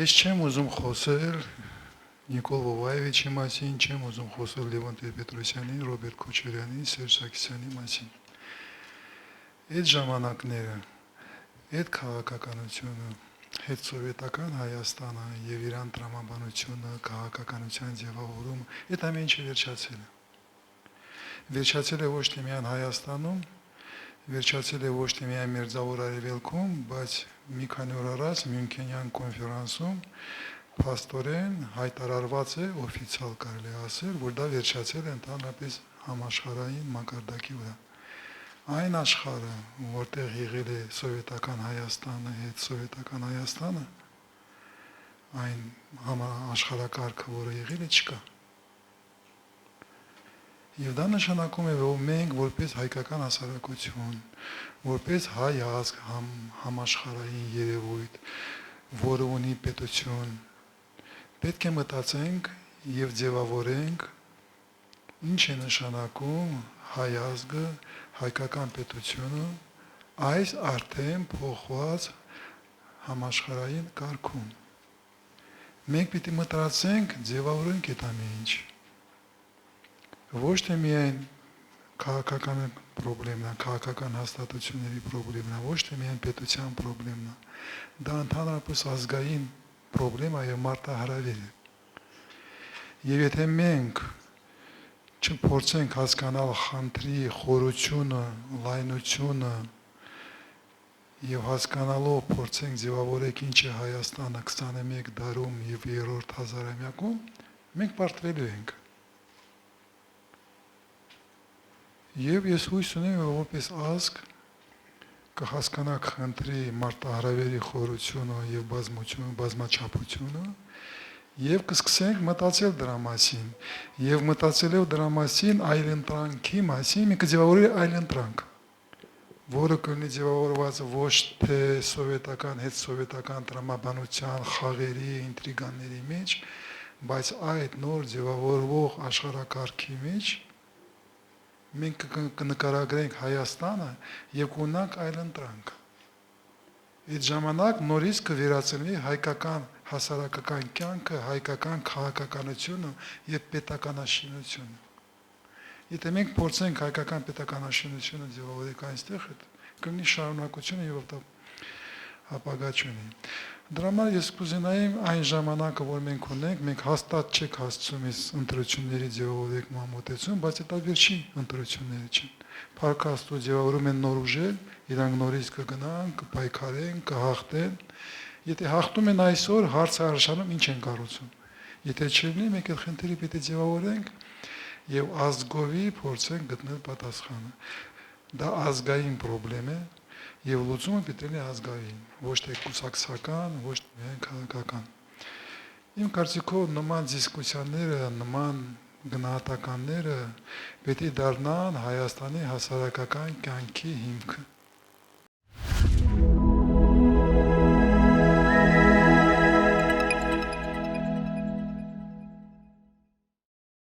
Ես չեմ ուզում խոսել Նիկոլ Վովայևիչի մասին, չեմ ուզում խոսել Լևոն Տեր-Պետրոսյանի, Ռոբերտ Քոչարյանի, Սերժ Սարգսյանի մասին։ Այդ ժամանակները, այդ քաղաքականությունը, հետսովետական Հայաստանը եւ Իրան տրամաբանությունը, քաղաքականության ձևավորումը, այդ ամեն ինչը վերջացել է։ Վերջացել է ոչ թե միայն Հայաստանում, վերջացել է ոչ թե միայն Մերձավոր Արևելքում, բայց մի քանի օր առաջ Մյունքենյան կոնֆերանսում փաստորեն հայտարարված է օֆիցիալ կարելի ասել, որ դա վերջացել է ընդհանրապես համաշխարհային մակարդակի վրա։ Այն աշխարհը, որտեղ եղել է սովետական Հայաստանը, հետ սովետական Հայաստանը, այն աշխարհակարգը, որը եղել է, չկա։ Եվ դա նշանակում է, որ մենք որպես հայկական հասարակություն, որպես հայ ազգ համաշխարհային երևույթ, որը ունի պետություն, պետք է մտածենք եւ ձևավորենք ինչ է նշանակում հայ ազգը, հայկական պետությունը այս արդեն փոխված համաշխարհային կարգում։ Մենք պիտի մտածենք, ձևավորենք այդ ամեն ինչ։ Ոչ թե միայն քաղաքական խնդիրն է, քաղաքական հաստատությունների խնդիրն է, ոչ թե միայն պետության խնդիրն է։ Դա ընդհանրապես ազգային խնդրեմ է եւ մարտահրավեր է։ Եվ եթե մենք չփորձենք հասկանալ խնդրի խորությունը, լայնությունը եւ հասկանալով փորձենք ձևավորել ինչ է Հայաստանը 21 դարում եւ 3-րդ հազարամյակում, մենք պարտվելու ենք։ Եվ ես հույս ունեմ, որ որպես ազգ կհասկանանք խնդրի մարտահրավերի խորությունը եւ բազմաչափությունը եւ կսկսենք մտածել դրա մասին եւ մտածելով դրա մասին այլընտրանքի մասին մենք կձևավորենք այլընտրանք, որը կլինի ձևավորված ոչ թե սովետական, հետսովետական տրամաբանության խաղերի, ինտրիգաների մեջ, բայց այդ նոր ձևավորվող աշխարհակարգի մեջ մենք կնկարագրենք Հայաստանը եւ կունենանք այլընտրանք։ Այդ ժամանակ նորից կվերածվի հայկական հասարակական կյանքը, հայկական քաղաքականությունը եւ պետականաշինությունը։ Եթե մենք փորձենք հայկական պետականաշինությունը ձևավորել այստեղ, կլինի շարունակությունը եւ ապագա չունի։ Դրա համար ես կուզենայի այն ժամանակը, որ մենք ունենք, մենք հաստատ չեք հասցում այս ընտրությունների ձևավորեք մամուտեցում, բայց դա վերջին ընտրությունները չեն։ Փառքաստու ձևավորում են նոր ուժեր, իրանք նորից կգնան, կպայքարեն, կհաղթեն։ Եթե հաղթում են այսօր, հարցը արժանում ինչ են կառուցում։ Եթե չլինի, մենք այդ խնդիրը պիտի ձևավորենք եւ ազգովի փորձենք գտնել պատասխանը։ Դա ազգային խնդրեմ է եւ լուծումը պիտի լինի ազգային, ոչ թե կուսակցական, ոչ թե քաղաքական։ Իմ կարծիքով նման դիսկուսիաները, նման գնահատականները պետք է դառնան Հայաստանի հասարակական կյանքի հիմքը։